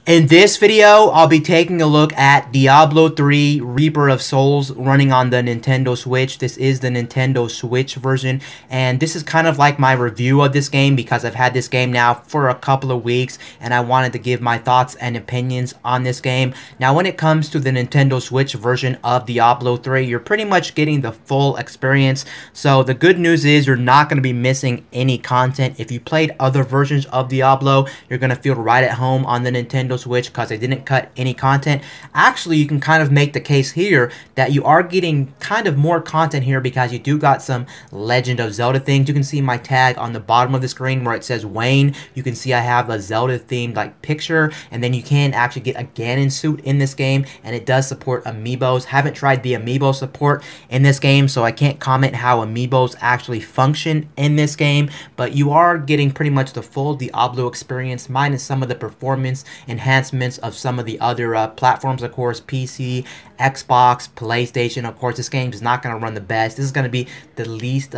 In this video, I'll be taking a look at Diablo 3 Reaper of Souls running on the Nintendo Switch. This is the Nintendo Switch version, and this is kind of like my review of this game because I've had this game now for a couple of weeks, and I wanted to give my thoughts and opinions on this game. Now, when it comes to the Nintendo Switch version of Diablo 3, you're pretty much getting the full experience. So the good news is you're not going to be missing any content. If you played other versions of Diablo, you're going to feel right at home on the Nintendo Switch because they didn't cut any content. Actually, you can kind of make the case here that you are getting kind of more content here because you do got some Legend of Zelda things. You can see my tag on the bottom of the screen where it says Wayne. You can see I have a Zelda themed like picture, and then you can actually get a Ganon suit in this game, and it does support amiibos. Haven't tried the amiibo support in this game, so I can't comment how amiibos actually function in this game, but you are getting pretty much the full Diablo experience minus some of the performance enhancements of some of the other platforms, of course, PC, Xbox, PlayStation. Of course, this game is not going to run the best. This is going to be the least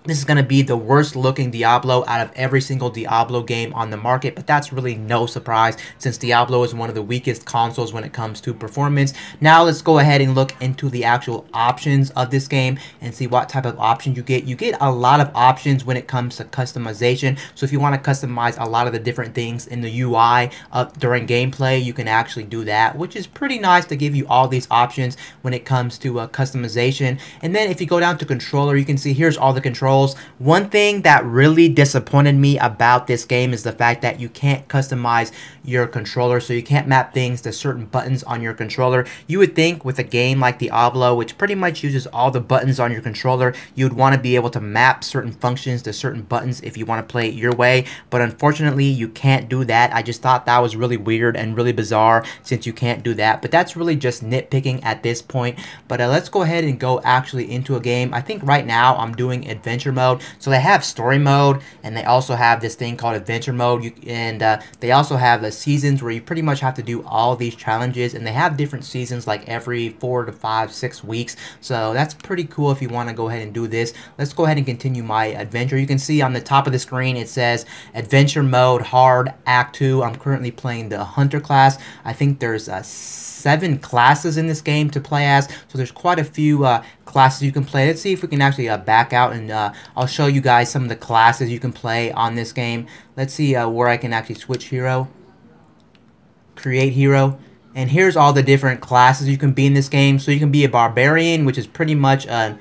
this is going to be the worst looking Diablo out of every single Diablo game on the market, but that's really no surprise since Diablo is one of the weakest consoles when it comes to performance. Now let's go ahead and look into the actual options of this game and see what type of options you get. You get a lot of options when it comes to customization. So if you want to customize a lot of the different things in the UI during gameplay, you can actually do that, which is pretty nice to give you all these options when it comes to customization. And then if you go down to controller, you can see here's all the controls. One thing that really disappointed me about this game is the fact that you can't customize your controller, so you can't map things to certain buttons on your controller. You would think with a game like Diablo, which pretty much uses all the buttons on your controller, you'd want to be able to map certain functions to certain buttons if you want to play it your way, but unfortunately you can't do that. I just thought that was really weird and really bizarre since you can't do that, but that's really just nitpicking at this point. But let's go ahead and go actually into a game. I think right now I'm doing adventure mode. So they have story mode, and they also have this thing called adventure mode, they also have seasons where you pretty much have to do all these challenges, and they have different seasons like every 4 to 5, 6 weeks. So that's pretty cool if you want to go ahead and do this. Let's go ahead and continue my adventure. You can see on the top of the screen it says adventure mode hard act 2. I'm currently playing the hunter class. I think there's 7 classes in this game to play as, so there's quite a few classes you can play. Let's see if we can actually back out, and I'll show you guys some of the classes you can play on this game. Let's see where I can actually switch hero, create hero, and here's all the different classes you can be in this game. So you can be a barbarian, which is pretty much a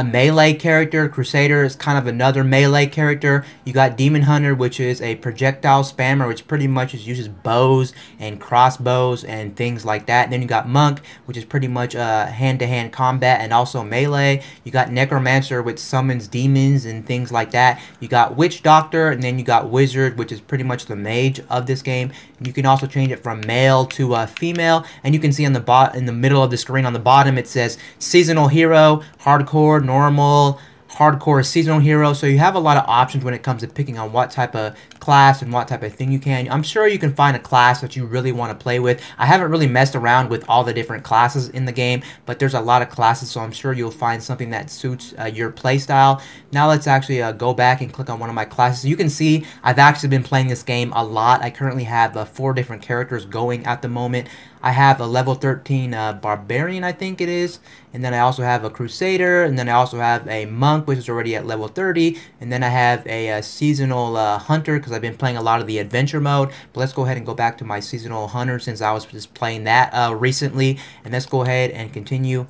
melee character. Crusader is kind of another melee character. You got Demon Hunter, which is a projectile spammer, which pretty much uses bows and crossbows and things like that. And then you got Monk, which is pretty much hand-to-hand combat and also melee. You got Necromancer, which summons demons and things like that. You got Witch Doctor, and then you got Wizard, which is pretty much the mage of this game. You can also change it from male to female, and you can see on the in the middle of the screen on the bottom it says seasonal hero, hardcore, normal, hardcore, seasonal hero. So you have a lot of options when it comes to picking on what type of class and what type of thing you can. I'm sure you can find a class that you really want to play with. I haven't really messed around with all the different classes in the game, but there's a lot of classes, so I'm sure you'll find something that suits your playstyle. Now let's actually go back and click on one of my classes. You can see I've actually been playing this game a lot. I currently have 4 different characters going at the moment. I have a level 13 barbarian, I think it is, and then I also have a crusader, and then I also have a monk, which is already at level 30, and then I have a seasonal hunter because I've been playing a lot of the adventure mode. But let's go ahead and go back to my seasonal hunter since I was just playing that recently, and let's go ahead and continue.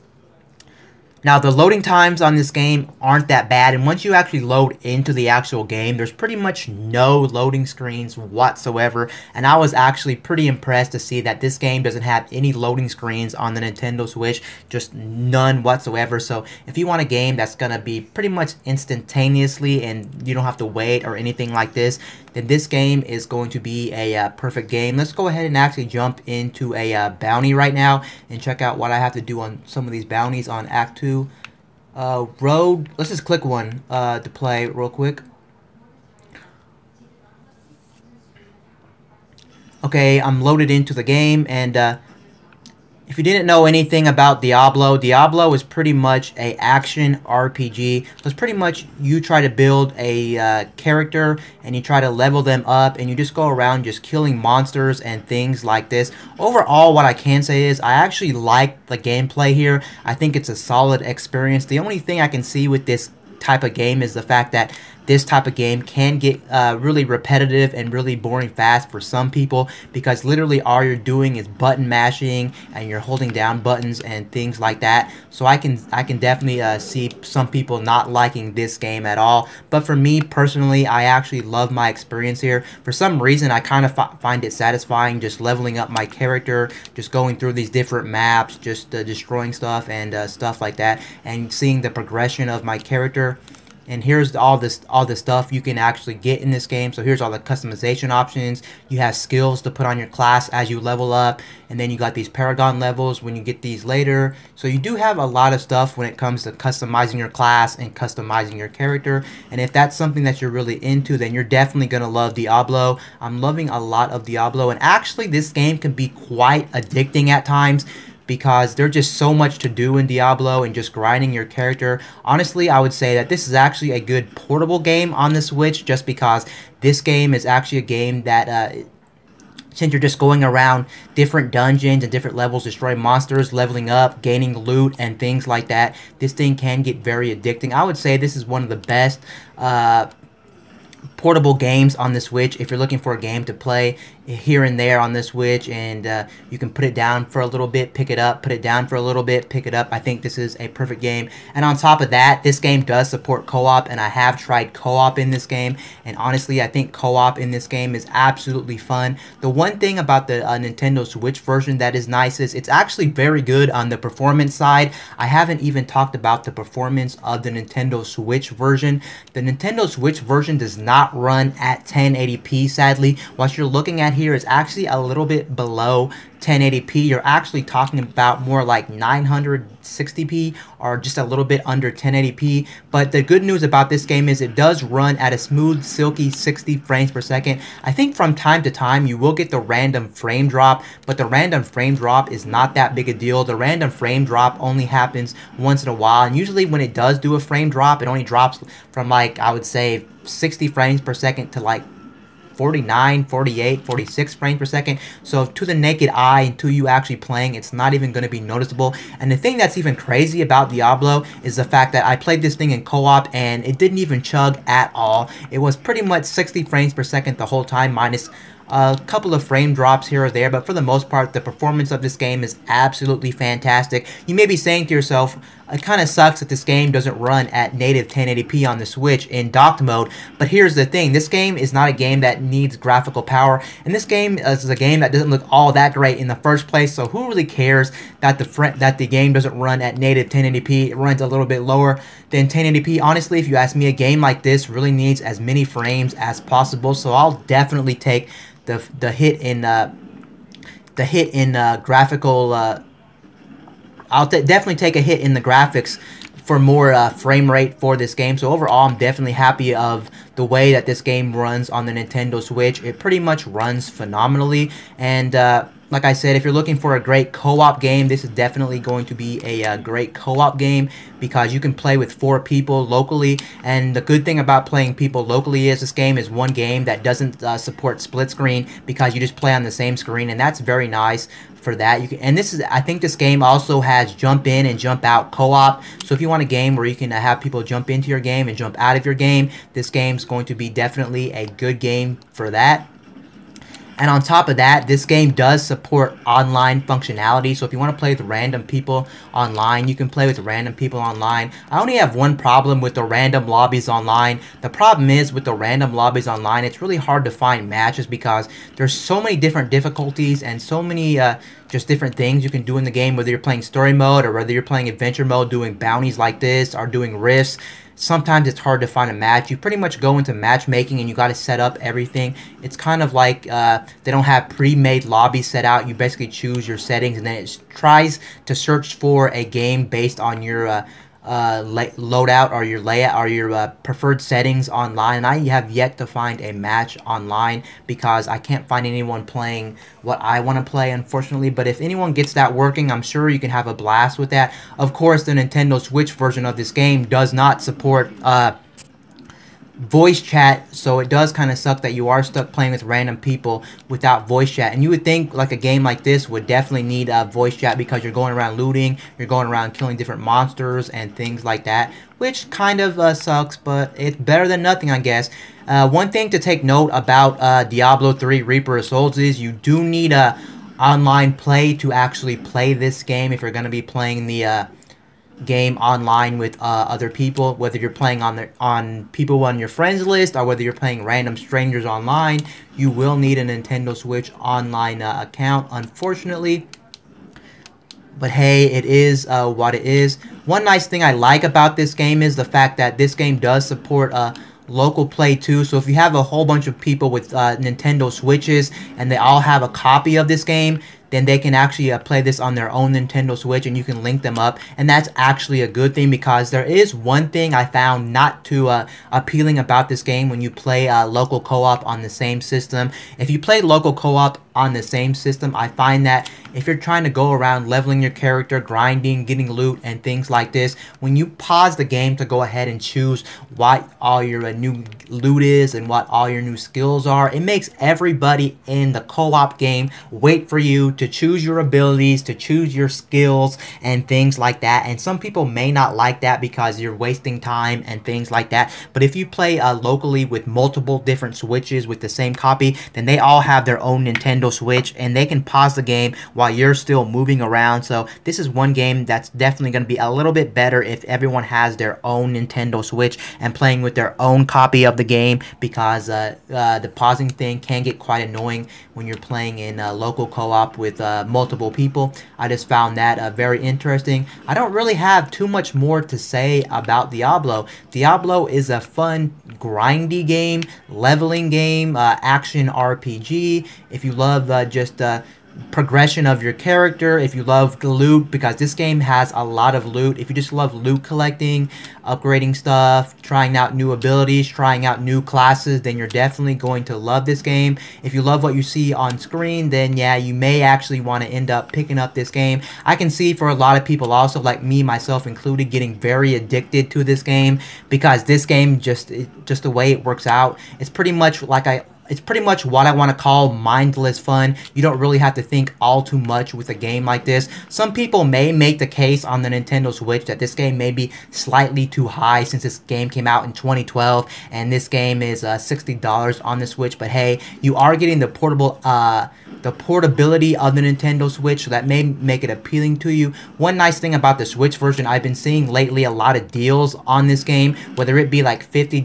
Now, the loading times on this game aren't that bad, and once you actually load into the actual game, there's pretty much no loading screens whatsoever, and I was actually pretty impressed to see that this game doesn't have any loading screens on the Nintendo Switch, just none whatsoever. So if you want a game that's going to be pretty much instantaneously and you don't have to wait or anything like this, then this game is going to be a perfect game. Let's go ahead and actually jump into a bounty right now and check out what I have to do on some of these bounties on Act 2. Road, let's just click one to play real quick. Okay, I'm loaded into the game, and If you didn't know anything about Diablo, Diablo is pretty much a action RPG. So it's pretty much you try to build a character and you try to level them up and you just go around just killing monsters and things like this. Overall, what I can say is I actually like the gameplay here. I think it's a solid experience. The only thing I can see with this type of game is the fact that this type of game can get really repetitive and really boring fast for some people, because literally all you're doing is button mashing and you're holding down buttons and things like that. So I can definitely see some people not liking this game at all. But for me personally, I actually love my experience here. For some reason, I kind of find it satisfying just leveling up my character, just going through these different maps, just destroying stuff and stuff like that, and seeing the progression of my character. And here's all the stuff you can actually get in this game. So here's all the customization options. You have skills to put on your class as you level up. And then you got these Paragon levels when you get these later. So you do have a lot of stuff when it comes to customizing your class and customizing your character. And if that's something that you're really into, then you're definitely going to love Diablo. I'm loving a lot of Diablo. And actually, this game can be quite addicting at times, because there's just so much to do in Diablo and just grinding your character. Honestly, I would say that this is actually a good portable game on the Switch, just because this game is actually a game that, since you're just going around different dungeons and different levels, destroying monsters, leveling up, gaining loot, and things like that, this thing can get very addicting. I would say this is one of the best portable games on the Switch if you're looking for a game to play here and there on the Switch, and you can put it down for a little bit, pick it up, put it down for a little bit, pick it up. I think this is a perfect game. And on top of that, this game does support co-op, and I have tried co-op in this game, and honestly, I think co-op in this game is absolutely fun. The one thing about the Nintendo Switch version that is nice is it's actually very good on the performance side. I haven't even talked about the performance of the Nintendo Switch version. The Nintendo Switch version does not run at 1080p, sadly. What you're looking at here is actually a little bit below 1080p. You're actually talking about more like 960p or just a little bit under 1080p. But the good news about this game is it does run at a smooth, silky 60 frames per second. I think from time to time you will get the random frame drop, but the random frame drop is not that big a deal. The random frame drop only happens once in a while, and usually when it does do a frame drop, it only drops from, like, I would say 60 frames per second to like 49, 48, 46 frames per second. So to the naked eye, until you actually playing, it's not even going to be noticeable. And the thing that's even crazy about Diablo is the fact that I played this thing in co-op and it didn't even chug at all. It was pretty much 60 frames per second the whole time, minus a couple of frame drops here or there, but for the most part, the performance of this game is absolutely fantastic. You may be saying to yourself, it kind of sucks that this game doesn't run at native 1080p on the Switch in docked mode, but here's the thing, this game is not a game that needs graphical power, and this game is a game that doesn't look all that great in the first place, so who really cares that the game doesn't run at native 1080p, it runs a little bit lower than 1080p. Honestly, if you ask me, a game like this really needs as many frames as possible, so I'll definitely take the hit in graphical. I'll definitely take a hit in the graphics for more frame rate for this game. So overall, I'm definitely happy of the way that this game runs on the Nintendo Switch. It pretty much runs phenomenally, and like I said, if you're looking for a great co-op game, this is definitely going to be a great co-op game, because you can play with 4 people locally. And the good thing about playing people locally is this game is one game that doesn't support split screen, because you just play on the same screen, and that's very nice for that. And I think this game also has jump in and jump out co-op. So if you want a game where you can have people jump into your game and jump out of your game, this game's going to be definitely a good game for that. And on top of that, this game does support online functionality. So if you want to play with random people online, you can play with random people online. I only have one problem with the random lobbies online. The problem is with the random lobbies online, it's really hard to find matches, because there's so many different difficulties and so many just different things you can do in the game, whether you're playing story mode or whether you're playing adventure mode, doing bounties like this or doing rifts. Sometimes it's hard to find a match. You pretty much go into matchmaking and you got to set up everything. It's kind of like they don't have pre-made lobbies set out. You basically choose your settings, and then it tries to search for a game based on your loadout or your layout or your preferred settings online. And I have yet to find a match online because I can't find anyone playing what I want to play, unfortunately. But if anyone gets that working, I'm sure you can have a blast with that. Of course, the Nintendo Switch version of this game does not support voice chat, so it does kind of suck that you are stuck playing with random people without voice chat. And you would think like a game like this would definitely need voice chat because you're going around looting, you're going around killing different monsters and things like that, which kind of sucks, but it's better than nothing, I guess. One thing to take note about Diablo 3 Reaper of Souls is you do need a online play to actually play this game if you're going to be playing the game online with other people, whether you're playing on people on your friends list or whether you're playing random strangers online. You will need a Nintendo Switch online account, unfortunately. But hey, it is what it is. One nice thing I like about this game is the fact that this game does support local play too. So if you have a whole bunch of people with Nintendo Switches and they all have a copy of this game, then they can actually play this on their own Nintendo Switch and you can link them up. And that's actually a good thing because there is one thing I found not too appealing about this game when you play local co-op on the same system. If you play local co-op on the same system, I find that if you're trying to go around leveling your character, grinding, getting loot, and things like this, when you pause the game to go ahead and choose what all your new loot is and what all your new skills are, it makes everybody in the co-op game wait for you to choose your abilities, to choose your skills, and things like that. And some people may not like that because you're wasting time and things like that. But if you play locally with multiple different Switches with the same copy, then they all have their own Nintendo Switch and they can pause the game while you're still moving around. So this is one game that's definitely going to be a little bit better if everyone has their own Nintendo Switch and playing with their own copy of the game, because the pausing thing can get quite annoying when you're playing in local co-op with multiple people. I just found that very interesting. I don't really have too much more to say about Diablo. Diablo is a fun, grindy game, leveling game, action RPG. If you love just progression of your character, if you love loot, because this game has a lot of loot. If you just love loot collecting, upgrading stuff, trying out new abilities, trying out new classes, then you're definitely going to love this game. If you love what you see on screen, then yeah, you may actually want to end up picking up this game. I can see for a lot of people also, like me, myself included, getting very addicted to this game, because this game, just the way it works out, it's pretty much like it's pretty much what I want to call mindless fun. You don't really have to think all too much with a game like this. Some people may make the case on the Nintendo Switch that this game may be slightly too high since this game came out in 2012 and this game is $60 on the Switch. But hey, you are getting the portability of the Nintendo Switch, so that may make it appealing to you. One nice thing about the Switch version, I've been seeing lately a lot of deals on this game, whether it be like $50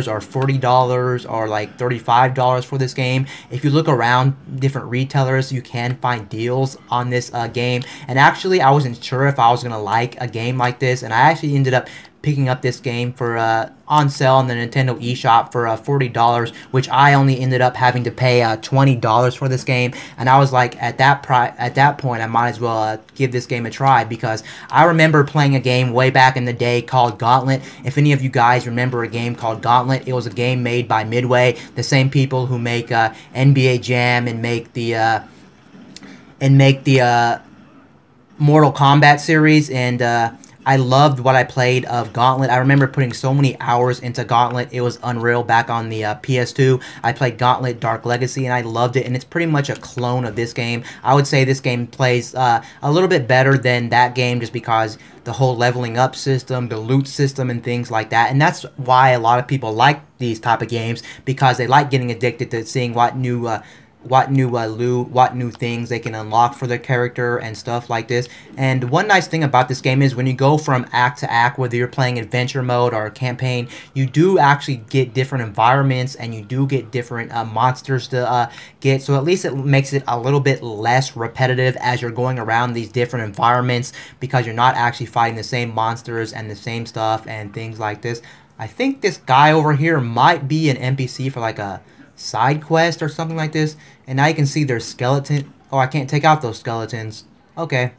or $40 or like $35 for this game. If you look around different retailers, you can find deals on this game. And actually, I wasn't sure if I was going to like a game like this, and I actually ended up picking up this game for on sale on the Nintendo eShop for $40, which I only ended up having to pay $20 for this game. And I was like, at that point, I might as well give this game a try, because I remember playing a game way back in the day called Gauntlet. If any of you guys remember a game called Gauntlet, it was a game made by Midway, the same people who make NBA Jam and make the Mortal Kombat series. And I loved what I played of Gauntlet. I remember putting so many hours into Gauntlet. It was unreal back on the PS2. I played Gauntlet Dark Legacy, and I loved it, and it's pretty much a clone of this game. I would say this game plays a little bit better than that game, just because the whole leveling up system, the loot system, and things like that. And that's why a lot of people like these type of games, because they like getting addicted to seeing what new loot, what new things they can unlock for their character and stuff like this. And one nice thing about this game is when you go from act to act, whether you're playing adventure mode or campaign, you do actually get different environments and you do get different monsters to get. So at least it makes it a little bit less repetitive as you're going around these different environments, because you're not actually fighting the same monsters and the same stuff and things like this. I think this guy over here might be an NPC for like a side quest or something like this. And now you can see there's skeleton. Oh, I can't take out those skeletons. Okay.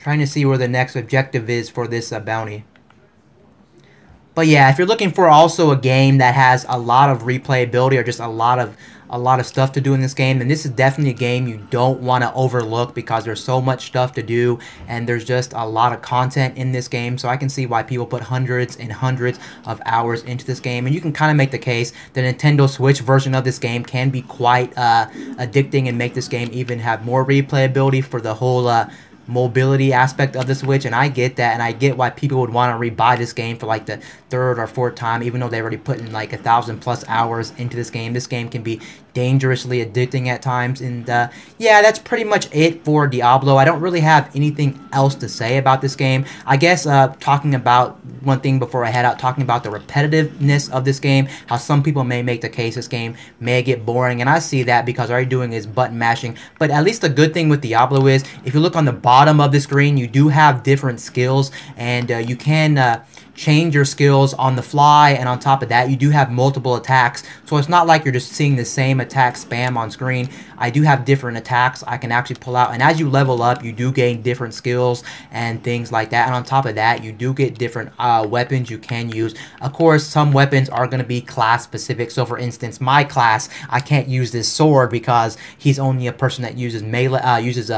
Trying to see where the next objective is for this bounty. But yeah, if you're looking for also a game that has a lot of replayability or just a lot of stuff to do in this game, then this is definitely a game you don't want to overlook because there's so much stuff to do and there's just a lot of content in this game. So I can see why people put hundreds and hundreds of hours into this game, and you can kind of make the case the Nintendo Switch version of this game can be quite addicting and make this game even have more replayability for the whole mobility aspect of the Switch. And I get that, and I get why people would want to rebuy this game for like the third or fourth time, even though they already put in like 1,000+ hours into this game. This game can be dangerously addicting at times, and yeah, that's pretty much it for Diablo. I don't really have anything else to say about this game. I guess talking about one thing before I head out, talking about the repetitiveness of this game, how some people may make the case this game may get boring, and I see that because all you're doing is button mashing. But at least the good thing with Diablo is, if you look on the bottom of the screen, you do have different skills, and you can change your skills on the fly, and on top of that, you do have multiple attacks, so it's not like you're just seeing the same attack spam on screen. I do have different attacks I can actually pull out, and as you level up, you do gain different skills and things like that, and on top of that, you do get different weapons you can use. Of course, some weapons are going to be class specific, so for instance, my class, I can't use this sword because he's only a person that uses melee, uses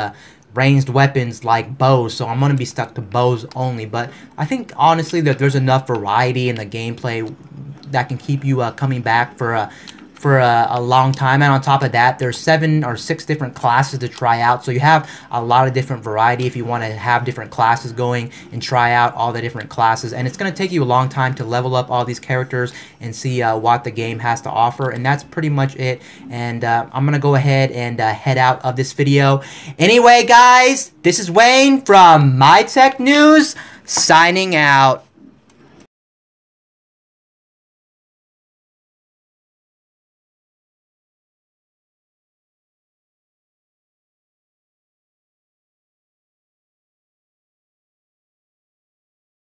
ranged weapons like bows, so I'm going to be stuck to bows only. But I think honestly that there's enough variety in the gameplay that can keep you coming back for a long time. And on top of that, there's 7 or 6 different classes to try out, so you have a lot of different variety if you want to have different classes going and try out all the different classes. And it's going to take you a long time to level up all these characters and see what the game has to offer, and that's pretty much it. And I'm going to go ahead and head out of this video. Anyway, guys, this is Wayne from My Tech News, signing out.